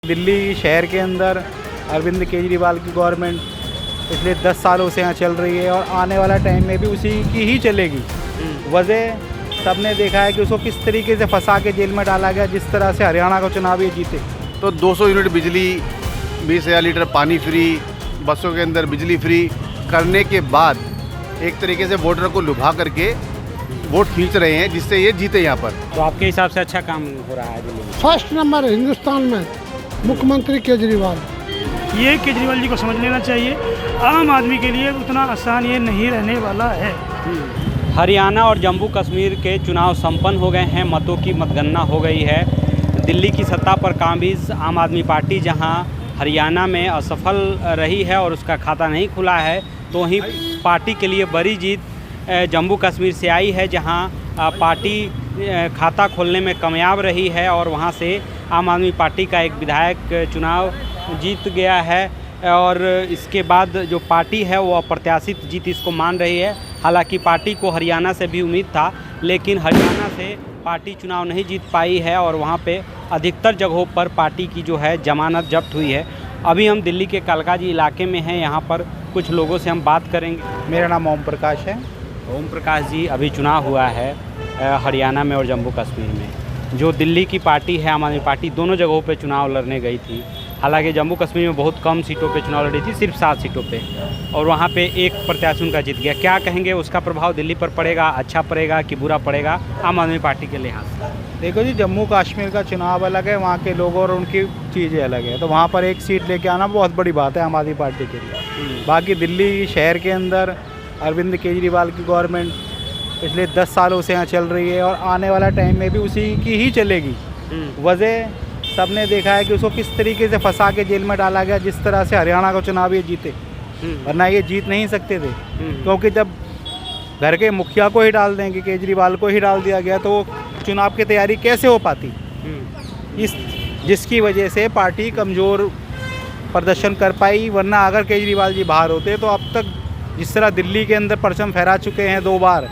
दिल्ली शहर के अंदर अरविंद केजरीवाल की गवर्नमेंट पिछले 10 सालों से यहाँ चल रही है और आने वाला टाइम में भी उसी की ही चलेगी। वजह सबने देखा है कि उसको किस तरीके से फंसा के जेल में डाला गया, जिस तरह से हरियाणा का चुनाव ये जीते। तो 200 यूनिट बिजली, 20,000 लीटर पानी फ्री, बसों के अंदर बिजली फ्री करने के बाद एक तरीके से वोटर को लुभा करके वोट खींच रहे हैं, जिससे ये जीते यहाँ पर। तो आपके हिसाब से अच्छा काम हो रहा है दिल्ली में? फर्स्ट नंबर हिंदुस्तान में मुख्यमंत्री केजरीवाल। ये केजरीवाल जी को समझ लेना चाहिए, आम आदमी के लिए उतना आसान ये नहीं रहने वाला है। हरियाणा और जम्मू कश्मीर के चुनाव संपन्न हो गए हैं, मतों की मतगणना हो गई है। दिल्ली की सत्ता पर काबिज आम आदमी पार्टी जहां हरियाणा में असफल रही है और उसका खाता नहीं खुला है, तो वहीं पार्टी के लिए बड़ी जीत जम्मू कश्मीर से आई है, जहां पार्टी खाता खोलने में कामयाब रही है और वहां से आम आदमी पार्टी का एक विधायक चुनाव जीत गया है। और इसके बाद जो पार्टी है वो अप्रत्याशित जीत इसको मान रही है। हालांकि पार्टी को हरियाणा से भी उम्मीद था, लेकिन हरियाणा से पार्टी चुनाव नहीं जीत पाई है और वहाँ पे अधिकतर जगहों पर पार्टी की जो है जमानत जब्त हुई है। अभी हम दिल्ली के कालकाजी इलाके में हैं, यहाँ पर कुछ लोगों से हम बात करेंगे। मेरा नाम ओम प्रकाश है। ओम प्रकाश जी, अभी चुनाव हुआ है हरियाणा में और जम्मू कश्मीर में। जो दिल्ली की पार्टी है आम आदमी पार्टी, दोनों जगहों पे चुनाव लड़ने गई थी। हालांकि जम्मू कश्मीर में बहुत कम सीटों पे चुनाव लड़ी थी, सिर्फ 7 सीटों पे, और वहाँ पे एक प्रत्याशी उनका जीत गया। क्या कहेंगे, उसका प्रभाव दिल्ली पर पड़ेगा, अच्छा पड़ेगा कि बुरा पड़ेगा आम आदमी पार्टी के लिहाज से? देखो जी, जम्मू कश्मीर का चुनाव अलग है, वहाँ के लोग और उनकी चीज़ें अलग है। तो वहाँ पर एक सीट लेके आना बहुत बड़ी बात है आम आदमी पार्टी के लिए। बाकी दिल्ली शहर के अंदर अरविंद केजरीवाल की गवर्नमेंट पिछले 10 सालों से यहाँ चल रही है और आने वाला टाइम में भी उसी की ही चलेगी। वजह सबने देखा है कि उसको किस तरीके से फंसा के जेल में डाला गया, जिस तरह से हरियाणा का चुनाव ये जीते, वरना ये जीत नहीं सकते थे। क्योंकि जब घर के मुखिया को ही डाल देंगे, केजरीवाल को ही डाल दिया गया, तो चुनाव की तैयारी कैसे हो पाती, जिसकी वजह से पार्टी कमज़ोर प्रदर्शन कर पाई। वरना अगर केजरीवाल जी बाहर होते तो अब तक जिस तरह दिल्ली के अंदर परचम फहरा चुके हैं 2 बार,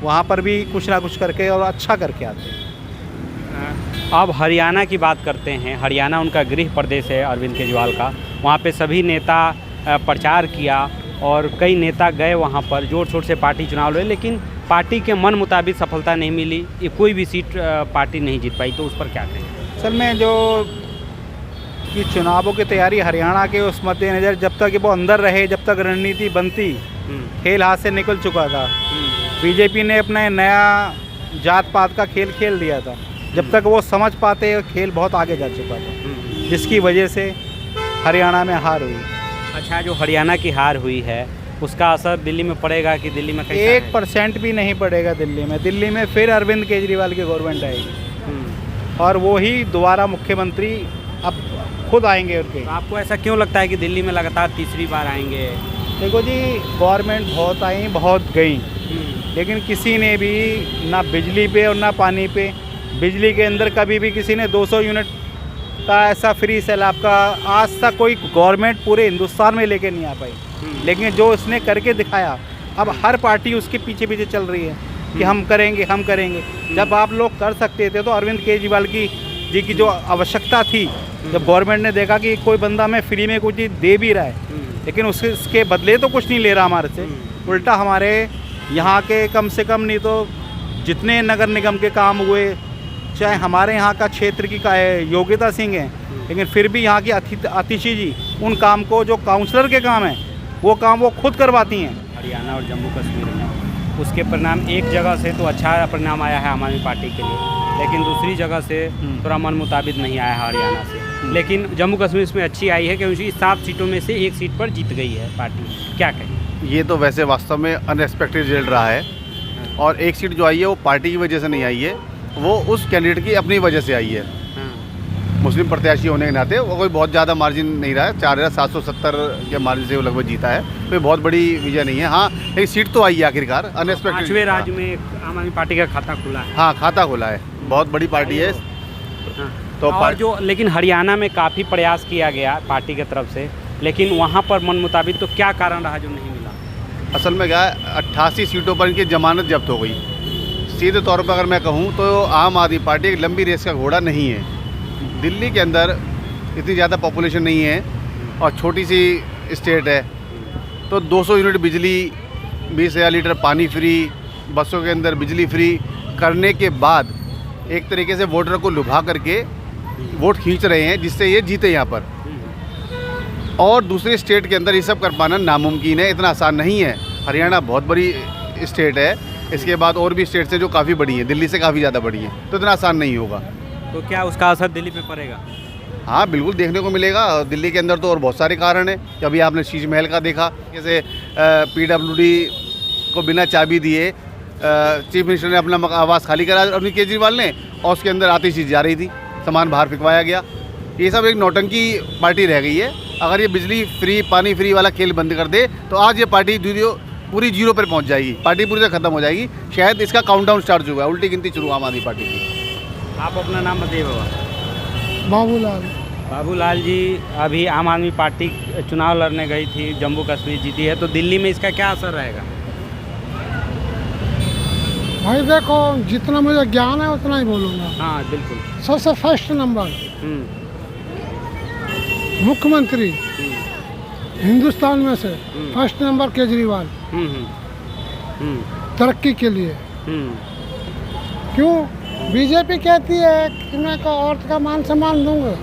वहाँ पर भी कुछ ना कुछ करके और अच्छा करके आते हैं। अब हरियाणा की बात करते हैं। हरियाणा उनका गृह प्रदेश है अरविंद केजरीवाल का। वहाँ पे सभी नेता प्रचार किया और कई नेता गए वहाँ पर, जोर शोर से पार्टी चुनाव लड़े, लेकिन पार्टी के मन मुताबिक सफलता नहीं मिली। ये कोई भी सीट पार्टी नहीं जीत पाई, तो उस पर क्या कहें? असल में जो कि चुनावों की तैयारी हरियाणा के उस मद्देनज़र, जब तक वो अंदर रहे, जब तक रणनीति बनती, खेल हाथ से निकल चुका था। बीजेपी ने अपना नया जात पात का खेल खेल दिया था। जब तक वो समझ पाते, खेल बहुत आगे जा चुका था, जिसकी वजह से हरियाणा में हार हुई। अच्छा, जो हरियाणा की हार हुई है उसका असर दिल्ली में पड़ेगा कि दिल्ली में 1% भी नहीं पड़ेगा दिल्ली में। दिल्ली में फिर अरविंद केजरीवाल की गवर्नमेंट आएगी और वो ही दोबारा मुख्यमंत्री अब खुद आएंगे उनके। तो आपको ऐसा क्यों लगता है कि दिल्ली में लगातार तीसरी बार आएंगे? देखो जी, गवर्नमेंट बहुत आई, बहुत गई, लेकिन किसी ने भी ना बिजली पे और ना पानी पे, बिजली के अंदर कभी भी किसी ने 200 यूनिट का ऐसा फ्री सैलाब का आज तक कोई गवर्नमेंट पूरे हिंदुस्तान में लेके नहीं आ पाई। लेकिन जो उसने करके दिखाया, अब हर पार्टी उसके पीछे पीछे चल रही है कि हम करेंगे, हम करेंगे। जब आप लोग कर सकते थे तो अरविंद केजरीवाल जी की जो आवश्यकता थी, जब गवर्नमेंट ने देखा कि कोई बंदा हमें फ्री में कुछ दे भी रहा है, लेकिन उसके बदले तो कुछ नहीं ले रहा हमारे से, उल्टा हमारे यहाँ के कम से कम नहीं तो जितने नगर निगम के काम हुए, चाहे हमारे यहाँ का क्षेत्र की योग्यता सिंह है, लेकिन फिर भी यहाँ की आतिशी जी उन काम को, जो काउंसलर के काम हैं, वो काम वो खुद करवाती हैं। हरियाणा और जम्मू कश्मीर में उसके परिणाम एक जगह से तो अच्छा परिणाम आया है आम आदमी पार्टी के लिए, लेकिन दूसरी जगह से थोड़ा मन मुताबिक नहीं आया है हरियाणा से। लेकिन जम्मू कश्मीर इसमें अच्छी आई है क्योंकि 7 सीटों में से 1 सीट पर जीत गई है पार्टी। क्या कहें? ये तो वैसे वास्तव में अनएक्सपेक्टेड रिजल्ट रहा है, और एक सीट जो आई है वो पार्टी की वजह से नहीं आई है, वो उस कैंडिडेट की अपनी वजह से आई है। मुस्लिम प्रत्याशी होने के नाते वो कोई बहुत ज़्यादा मार्जिन नहीं रहा है, 4770 के मार्जिन से वो लगभग जीता है। कोई बहुत बड़ी विजय नहीं है। हाँ, एक सीट तो आई है आखिरकार, अनएक्सपेक्टेड। 5वें राज्य में आम आदमी पार्टी का खाता खुला है। हाँ, खाता खुला है, बहुत बड़ी पार्टी है। तो और जो, लेकिन हरियाणा में काफ़ी प्रयास किया गया पार्टी की तरफ से, लेकिन वहाँ पर मन मुताबिक, तो क्या कारण रहा जो नहीं मिला? असल में क्या है, 88 सीटों पर इनकी जमानत जब्त हो गई। सीधे तौर पर अगर मैं कहूँ तो आम आदमी पार्टी एक लंबी रेस का घोड़ा नहीं है। दिल्ली के अंदर इतनी ज़्यादा पॉपुलेशन नहीं है और छोटी सी स्टेट है, तो 200 यूनिट बिजली, 20,000 लीटर पानी फ्री, बसों के अंदर बिजली फ्री करने के बाद एक तरीके से वोटर को लुभा करके वोट खींच रहे हैं जिससे ये जीते यहाँ पर। और दूसरे स्टेट के अंदर ये सब कर पाना नामुमकिन है, इतना आसान नहीं है। हरियाणा बहुत बड़ी स्टेट है, इसके बाद और भी स्टेट्स हैं जो काफ़ी बड़ी हैं, दिल्ली से काफ़ी ज़्यादा बड़ी हैं, तो इतना आसान नहीं होगा। तो क्या उसका असर दिल्ली पे पड़ेगा? हाँ बिल्कुल देखने को मिलेगा। दिल्ली के अंदर तो और बहुत सारे कारण हैं। अभी आपने शीश महल का देखा, जैसे PWD को बिना चाबी दिए चीफ मिनिस्टर ने अपना आवास खाली करा अरविंद केजरीवाल ने, और उसके अंदर आती चीज़ जा रही थी, सामान बाहर फेंकवाया गया। ये सब एक नौटंकी पार्टी रह गई है। अगर ये बिजली फ्री, पानी फ्री वाला खेल बंद कर दे तो आज ये पार्टी पूरी जीरो पर पहुंच जाएगी, पार्टी पूरी तरह खत्म हो जाएगी। शायद इसका काउंटडाउन स्टार्ट हुआ है, उल्टी गिनती शुरू आम आदमी पार्टी की। आप अपना नाम बताइए बाबा। बाबूलाल। बाबूलाल जी, अभी आम आदमी पार्टी चुनाव लड़ने गई थी, जम्मू कश्मीर जीती है, तो दिल्ली में इसका क्या असर रहेगा? भाई देखो, जितना मुझे ज्ञान है उतना ही बोलूँगा। हाँ बिल्कुल। सबसे फर्स्ट नंबर मुख्यमंत्री हिंदुस्तान में से फर्स्ट नंबर केजरीवाल तरक्की के लिए। क्यों? बीजेपी कहती है कि मैं को औरत का मान सम्मान दूंगा।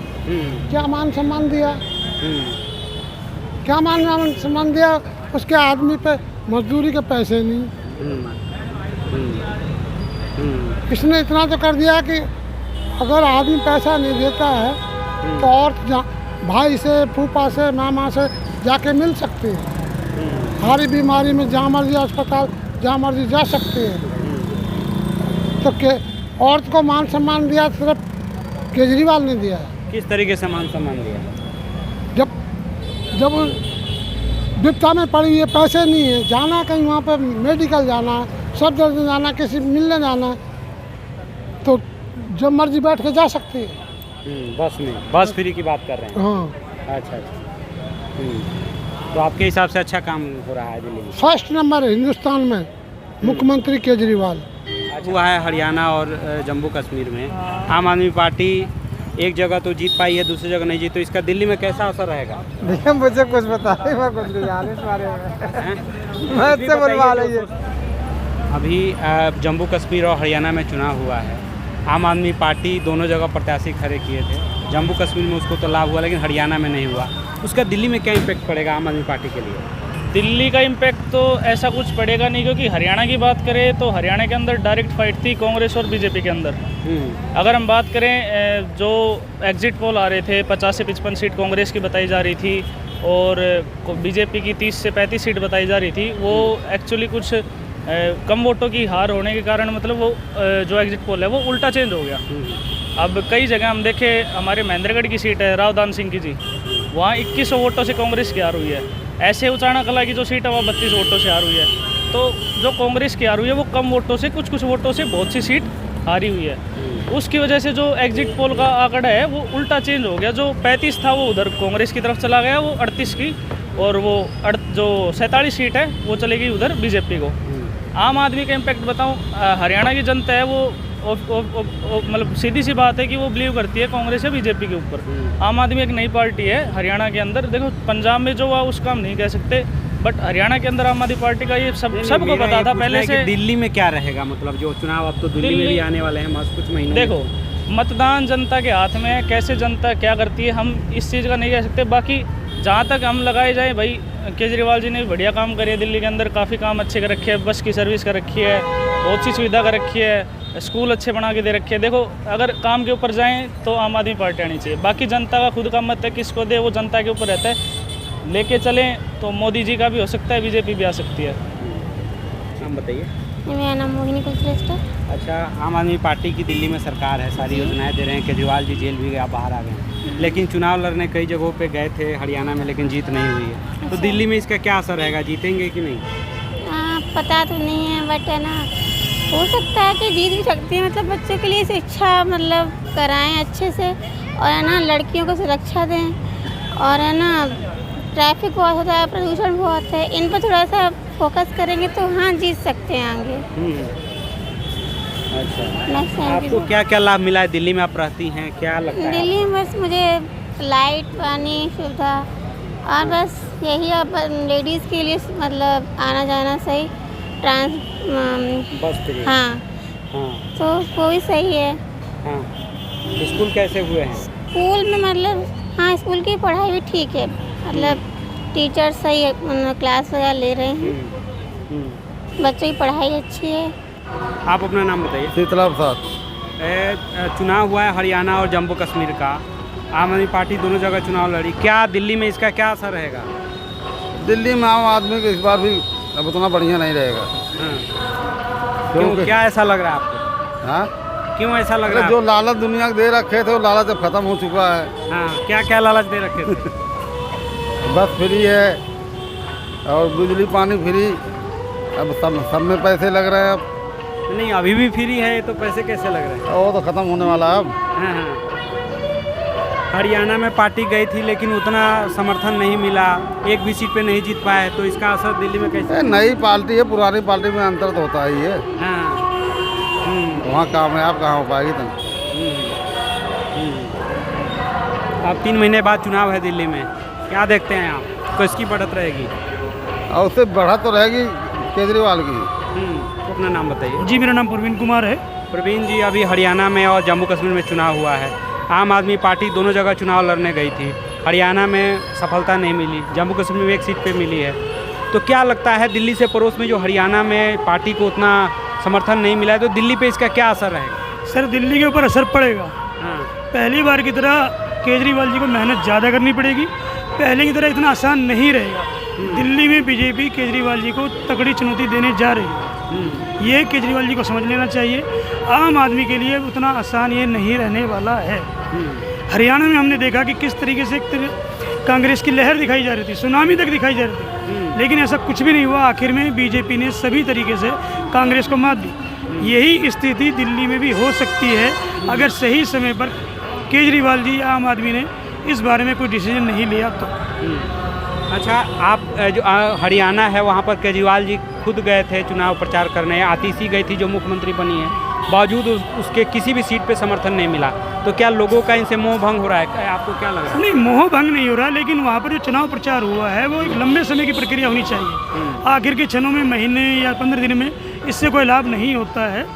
क्या मान सम्मान दिया? क्या मान सम्मान दिया? उसके आदमी पे मजदूरी के पैसे नहीं। इसने इतना तो कर दिया कि अगर आदमी पैसा नहीं देता है तो औरत भाई से, फूफा से, मामा से जाके मिल सकती है। हर बीमारी में जहाँ मर्जी अस्पताल, जहाँ मर्जी जा सकती है। तो औरत को मान सम्मान दिया सिर्फ केजरीवाल ने दिया है। किस तरीके से मान सम्मान दिया? जब विपदा में पड़ी है, पैसे नहीं है, जाना कहीं वहाँ पर मेडिकल जाना, सब दर्द जाना, किसी मिलने जाना, तो जब मर्जी बैठ के जा सकती है। बस में, बस फ्री की बात कर रहे हैं। हाँ। अच्छा। तो आपके हिसाब से अच्छा काम हो रहा है दिल्ली में? फर्स्ट नंबर है हिंदुस्तान में मुख्यमंत्री केजरीवाल। हुआ है हरियाणा और जम्मू कश्मीर में आम आदमी पार्टी एक जगह तो जीत पाई है, दूसरी जगह नहीं जीत, तो इसका दिल्ली में कैसा असर रहेगा? देखिए मुझे कुछ बता नहीं, मैं कुछ नहीं जान इस बारे में। मैं इससे बनवा लीजिए। अभी जम्मू कश्मीर और हरियाणा में चुनाव हुआ है, आम आदमी पार्टी दोनों जगह प्रत्याशी खड़े किए थे। जम्मू कश्मीर में उसको तो लाभ हुआ, लेकिन हरियाणा में नहीं हुआ। उसका दिल्ली में क्या इम्पैक्ट पड़ेगा आम आदमी पार्टी के लिए? दिल्ली का इम्पैक्ट तो ऐसा कुछ पड़ेगा नहीं, क्योंकि हरियाणा की बात करें तो हरियाणा के अंदर डायरेक्ट फाइट थी कांग्रेस और बीजेपी के अंदर। अगर हम बात करें, जो एग्जिट पोल आ रहे थे 50 से 55 सीट कांग्रेस की बताई जा रही थी और बीजेपी की 30 से 35 सीट बताई जा रही थी, वो एक्चुअली कुछ कम वोटों की हार होने के कारण मतलब वो जो एग्जिट पोल है वो उल्टा चेंज हो गया। अब कई जगह हम देखें, हमारे महेंद्रगढ़ की सीट है रावदान सिंह की जी, वहाँ 2100 वोटों से कांग्रेस की हार हुई है। ऐसे उचाना कला की जो सीट है वहाँ 32 वोटों से हार हुई है। तो जो कांग्रेस की हार हुई है वो कम वोटों से, कुछ वोटों से बहुत सी सीट हारी हुई है। उसकी वजह से जो एग्जिट पोल का आंकड़ा है वो उल्टा चेंज हो गया। जो 35 था वो उधर कांग्रेस की तरफ चला गया, वो 38 की, और वो जो 47 सीट है वो चलेगी उधर बीजेपी को। आम आदमी का इम्पैक्ट बताऊं, हरियाणा की जनता है वो मतलब सीधी सी बात है कि वो बिलीव करती है कांग्रेस या बीजेपी के ऊपर। आम आदमी एक नई पार्टी है हरियाणा के अंदर। देखो पंजाब में जो हुआ उसका हम नहीं कह सकते, बट हरियाणा के अंदर आम आदमी पार्टी का ये सबको पता था पहले से। दिल्ली में क्या रहेगा, मतलब जो चुनाव अब तो दिल्ली में भी आने वाले हैं कुछ महीनों। देखो, मतदान जनता के हाथ में है, कैसे जनता क्या करती है हम इस चीज़ का नहीं कह सकते। बाकी जहाँ तक हम लगाए जाए, भाई केजरीवाल जी ने भी बढ़िया काम करे दिल्ली के अंदर, काफ़ी काम अच्छे कर रखे हैं, बस की सर्विस कर रखी है, बहुत सी सुविधा कर रखी है, स्कूल अच्छे बना के दे रखे हैं। देखो, अगर काम के ऊपर जाएं तो आम आदमी पार्टी आनी चाहिए। बाकी जनता का खुद का मत है, किसको दे वो जनता के ऊपर रहता है। लेके चलें तो मोदी जी का भी हो सकता है, बीजेपी भी आ सकती है। नाम बताइए। मेरा नाम मोहिनी कुलश्रेष्ठ है। अच्छा, आम आदमी पार्टी की दिल्ली में सरकार है, सारी योजनाएं दे रहे हैं, केजरीवाल जी जेल भी गया, बाहर आ गए, लेकिन चुनाव लड़ने कई जगहों पे गए थे हरियाणा में, लेकिन जीत नहीं हुई है। तो दिल्ली में इसका क्या असर रहेगा, जीतेंगे कि नहीं? पता तो नहीं है, बट है ना, हो सकता है कि जीत भी सकती है। मतलब बच्चों के लिए शिक्षा मतलब कराएं अच्छे से, और है ना लड़कियों को सुरक्षा दें, और है ना ट्रैफिक बहुत होता है, प्रदूषण बहुत है, इन पर थोड़ा सा फोकस करेंगे तो हाँ जीत सकते हैं आगे। अच्छा, आपको क्या क्या लाभ मिला है दिल्ली में, आप रहती हैं, क्या लगता है? दिल्ली में बस मुझे लाइट पानी सुविधा और बस यही अब लेडीज़ के लिए मतलब आना जाना सही बस फ्री। हाँ हाँ तो वो भी सही है। हाँ। स्कूल कैसे हुए हैं? स्कूल में मतलब हाँ स्कूल की पढ़ाई भी ठीक है, मतलब टीचर सही क्लास वगैरह ले रहे हैं, बच्चों की पढ़ाई अच्छी है। आप अपना नाम बताइए। शीतला प्रसाद। चुनाव हुआ है हरियाणा और जम्मू कश्मीर का, आम आदमी पार्टी दोनों जगह चुनाव लड़ी, क्या दिल्ली में इसका क्या असर रहेगा? दिल्ली में आम आदमी को इस बार भी अब उतना बढ़िया नहीं रहेगा। हाँ। क्यों, क्या ऐसा लग रहा है आपको? हाँ, क्यों ऐसा लग रहा है? जो लालच दुनिया को दे रखे थे वो लालच अब खत्म हो चुका है। हाँ, क्या क्या लालच दे रखे थे? बस फ्री है और बिजली पानी फ्री, अब सब में पैसे लग रहे हैं। अब नहीं, अभी भी फ्री है तो पैसे कैसे लग रहे हैं? वो तो खत्म होने वाला है अब। हाँ हाँ। हरियाणा में पार्टी गई थी लेकिन उतना समर्थन नहीं मिला, एक भी सीट पे नहीं जीत पाए, तो इसका असर दिल्ली में कैसे? नई पार्टी है, पुरानी पार्टी में अंतर तो होता ही है। हाँ। वहाँ कामयाब कहाँ हो पाएगी तुम? अब 3 महीने बाद चुनाव है दिल्ली में, क्या देखते हैं आप, किसकी बढ़त रहेगी? और उससे बढ़त तो रहेगी केजरीवाल की। तो अपना नाम बताइए। जी मेरा नाम प्रवीण कुमार है। प्रवीण जी, अभी हरियाणा में और जम्मू कश्मीर में चुनाव हुआ है, आम आदमी पार्टी दोनों जगह चुनाव लड़ने गई थी, हरियाणा में सफलता नहीं मिली, जम्मू कश्मीर में एक सीट पे मिली है, तो क्या लगता है दिल्ली से पड़ोस में जो हरियाणा में पार्टी को उतना समर्थन नहीं मिला है, तो दिल्ली पे इसका क्या असर रहेगा? सर दिल्ली के ऊपर असर पड़ेगा। हाँ। पहली बार की तरह केजरीवाल जी को मेहनत ज़्यादा करनी पड़ेगी, पहले की तरह इतना आसान नहीं रहेगा। दिल्ली में बीजेपी केजरीवाल जी को तगड़ी चुनौती देने जा रही है, ये केजरीवाल जी को समझ लेना चाहिए। आम आदमी के लिए उतना आसान ये नहीं रहने वाला है। हरियाणा में हमने देखा कि किस तरीके से कांग्रेस की लहर दिखाई जा रही थी, सुनामी तक दिखाई जा रही थी, लेकिन ऐसा कुछ भी नहीं हुआ। आखिर में बीजेपी ने सभी तरीके से कांग्रेस को मात दी। यही स्थिति दिल्ली में भी हो सकती है अगर सही समय पर केजरीवाल जी आम आदमी ने इस बारे में कोई डिसीजन नहीं लिया तो। अच्छा, आप जो हरियाणा है वहाँ पर केजरीवाल जी खुद गए थे चुनाव प्रचार करने, आतिशी गई थी जो मुख्यमंत्री बनी है, बावजूद उसके किसी भी सीट पे समर्थन नहीं मिला, तो क्या लोगों का इनसे मोह भंग हो रहा है? आपको क्या लग रहा है? नहीं, मोह भंग नहीं हो रहा, लेकिन वहाँ पर जो चुनाव प्रचार हुआ है वो एक लंबे समय की प्रक्रिया होनी चाहिए। आखिर के क्षणों में, महीने या 15 दिन में इससे कोई लाभ नहीं होता है।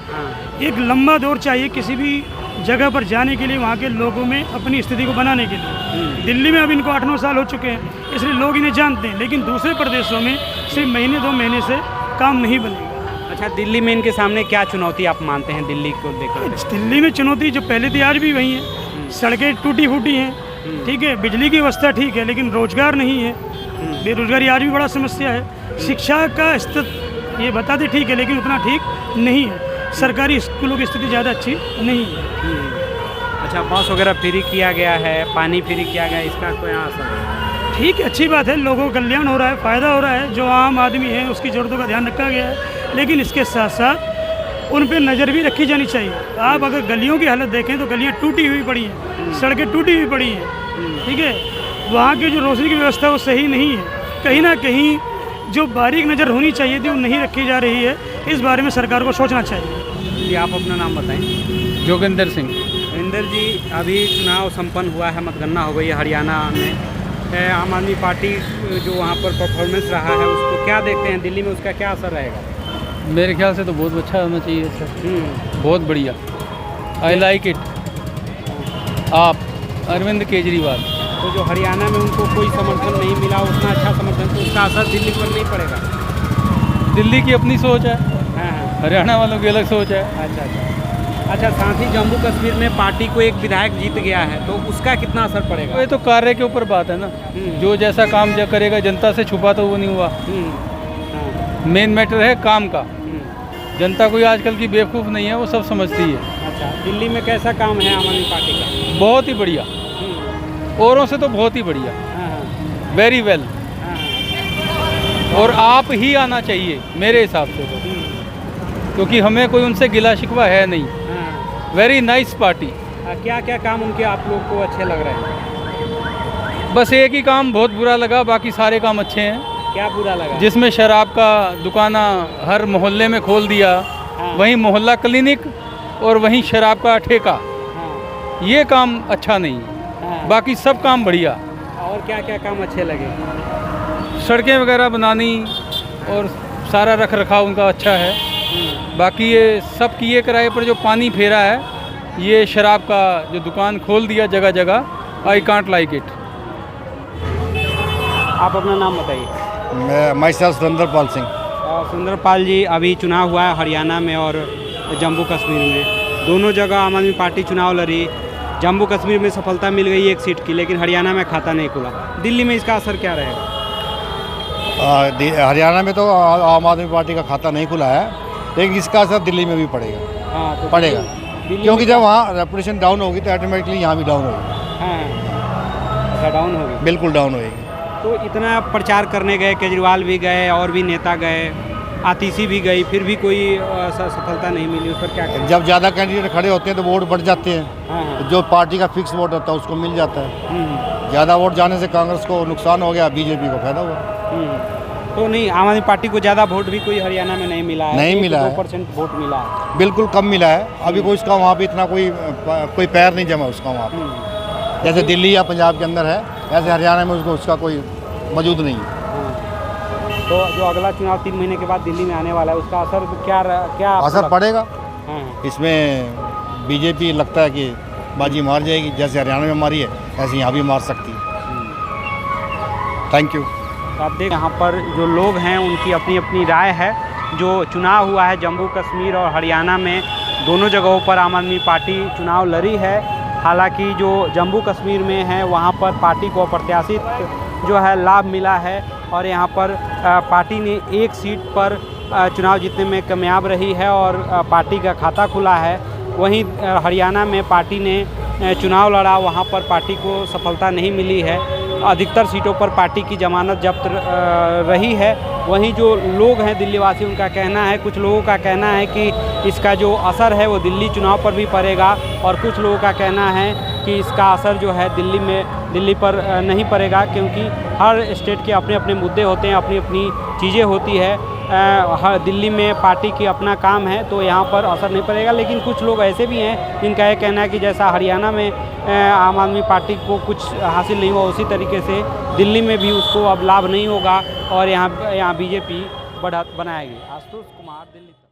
एक लंबा दौर चाहिए किसी भी जगह पर जाने के लिए, वहाँ के लोगों में अपनी स्थिति को बनाने के लिए। दिल्ली में अब इनको 8-9 साल हो चुके हैं, इसलिए लोग इन्हें जानते हैं, लेकिन दूसरे प्रदेशों में सिर्फ महीने 2 महीने से काम नहीं बनेगा। अच्छा, दिल्ली में इनके सामने क्या चुनौती आप मानते हैं दिल्ली को लेकर? दिल्ली में चुनौती जो पहले थी आज भी वही है। सड़कें टूटी फूटी हैं, ठीक है, बिजली की व्यवस्था ठीक है, लेकिन रोजगार नहीं है, बेरोजगारी आज भी बड़ा समस्या है। शिक्षा का स्तर ये बताते ठीक है, लेकिन उतना ठीक नहीं है। सरकारी स्कूलों की स्थिति ज़्यादा अच्छी नहीं है। अच्छा, बस वगैरह फ्री किया गया है, पानी फ्री किया गया है, इसका कोई असर है? ठीक है, अच्छी बात है, लोगों को कल्याण हो रहा है, फ़ायदा हो रहा है, जो आम आदमी है उसकी ज़रूरतों का ध्यान रखा गया है, लेकिन इसके साथ साथ उन पर नज़र भी रखी जानी चाहिए। आप अगर गलियों की हालत देखें तो गलियाँ टूटी हुई पड़ी हैं, सड़कें टूटी हुई पड़ी हैं, ठीक है, वहाँ की जो रोशनी की व्यवस्था वो सही नहीं है। कहीं ना कहीं जो बारीक नज़र होनी चाहिए थी वो नहीं रखी जा रही है, इस बारे में सरकार को सोचना चाहिए। जी, आप अपना नाम बताएं। जोगिंदर सिंह। जोगिंदर जी, अभी चुनाव संपन्न हुआ है, मतगणना हो गई है हरियाणा में, आम आदमी पार्टी जो वहाँ पर परफॉर्मेंस रहा है उसको क्या देखते हैं, दिल्ली में उसका क्या असर रहेगा? मेरे ख्याल से तो बहुत अच्छा होना चाहिए सर, बहुत बढ़िया, आई लाइक इट। आप अरविंद केजरीवाल, तो जो हरियाणा में उनको कोई समर्थन नहीं मिला, उतना अच्छा समर्थन, तो उसका असर दिल्ली पर नहीं पड़ेगा? दिल्ली की अपनी सोच है, हाँ हाँ। हरियाणा वालों की अलग सोच है। अच्छा, साथ ही जम्मू कश्मीर में पार्टी को एक विधायक जीत गया है, तो उसका कितना असर पड़ेगा? ये तो कार्य के ऊपर बात है ना, जो जैसा काम जो करेगा, जनता से छुपा तो वो नहीं हुआ। मेन मैटर है काम का। जनता कोई आजकल की बेवकूफ़ नहीं है, वो सब समझती है। अच्छा, दिल्ली में कैसा काम है आम आदमी पार्टी का? बहुत ही बढ़िया, औरों से तो बहुत ही बढ़िया, वेरी वेल। और आप ही आना चाहिए मेरे हिसाब से तो, क्योंकि हमें कोई उनसे गिला शिकवा है नहीं। Very nice party. क्या क्या काम उनके आप लोग को अच्छे लग रहे हैं? बस एक ही काम बहुत बुरा लगा, बाकी सारे काम अच्छे हैं। क्या बुरा लगा? जिसमें शराब का दुकाना हर मोहल्ले में खोल दिया, वहीं मोहल्ला क्लिनिक और वहीं शराब का ठेका, ये काम अच्छा नहीं है। बाकी सब काम बढ़िया। और क्या क्या काम अच्छे लगे? सड़कें वगैरह बनानी और सारा रख रखाव उनका अच्छा है। बाकी ये सब किए किराए पर जो पानी फेरा है, ये शराब का जो दुकान खोल दिया जगह जगह, आई कांट लाइक इट। आप अपना नाम बताइए। मैं माई सेल्फ सुरेंद्रपाल सिंह। सुरेंद्रपाल जी, अभी चुनाव हुआ है हरियाणा में और जम्मू कश्मीर में, दोनों जगह आम आदमी पार्टी चुनाव लड़ी। जम्मू कश्मीर में सफलता मिल गई एक सीट की, लेकिन हरियाणा में खाता नहीं खुला। दिल्ली में इसका असर क्या रहेगा? हरियाणा में तो आम आदमी पार्टी का खाता नहीं खुला है, लेकिन इसका असर दिल्ली में भी पड़ेगा। हाँ, तो पड़ेगा, दिल्ली क्योंकि में जब वहाँ रेपुटेशन डाउन होगी तो ऑटोमेटिकली यहाँ भी डाउन होगी। हाँ, डाउन होगी, बिल्कुल डाउन होगी। तो इतना प्रचार करने गए, केजरीवाल भी गए और भी नेता गए, आतिशी भी गई, फिर भी कोई सफलता नहीं मिली। उस पर क्या करें? जब ज़्यादा कैंडिडेट खड़े होते हैं तो वोट बढ़ जाते हैं। हाँ, जो पार्टी का फिक्स वोट होता है उसको मिल जाता है। ज़्यादा वोट जाने से कांग्रेस को नुकसान हो गया, बीजेपी को फायदा हुआ। तो नहीं, आम आदमी पार्टी को ज़्यादा वोट भी कोई हरियाणा में नहीं मिला है। नहीं मिला है, 2% वोट मिला है, बिल्कुल कम मिला है। अभी कोई उसका वहाँ पे इतना कोई पैर नहीं जमा उसका वहाँ पे। जैसे दिल्ली या पंजाब के अंदर है, ऐसे हरियाणा में उसका कोई मौजूद नहीं है। तो जो अगला चुनाव 3 महीने के बाद दिल्ली में आने वाला है, उसका असर क्या असर पड़ेगा। हाँ, इसमें बीजेपी लगता है कि बाजी मार जाएगी, जैसे हरियाणा में मारी है ऐसे यहाँ भी मार सकती है। Thank you. तो आप देख, यहाँ पर जो लोग हैं उनकी अपनी अपनी राय है। जो चुनाव हुआ है जम्मू कश्मीर और हरियाणा में, दोनों जगहों पर आम आदमी पार्टी चुनाव लड़ी है। हालांकि जो जम्मू कश्मीर में है वहाँ पर पार्टी को अप्रत्याशित जो है लाभ मिला है, और यहाँ पर पार्टी ने एक सीट पर चुनाव जीतने में कामयाब रही है और पार्टी का खाता खुला है। वहीं हरियाणा में पार्टी ने चुनाव लड़ा, वहाँ पर पार्टी को सफलता नहीं मिली है। अधिकतर सीटों पर पार्टी की जमानत जब्त रही है। वहीं जो लोग हैं दिल्ली वासी, उनका कहना है, कुछ लोगों का कहना है कि इसका जो असर है वो दिल्ली चुनाव पर भी पड़ेगा, और कुछ लोगों का कहना है कि इसका असर जो है दिल्ली पर नहीं पड़ेगा, क्योंकि हर स्टेट के अपने अपने मुद्दे होते हैं, अपनी अपनी चीज़ें होती है। हर दिल्ली में पार्टी की अपना काम है तो यहाँ पर असर नहीं पड़ेगा। लेकिन कुछ लोग ऐसे भी हैं जिनका ये कहना है कि जैसा हरियाणा में आम आदमी पार्टी को कुछ हासिल नहीं हुआ, उसी तरीके से दिल्ली में भी उसको अब लाभ नहीं होगा और यहाँ बीजेपी बढ़त बनाएगी। आशुतोष कुमार, दिल्ली।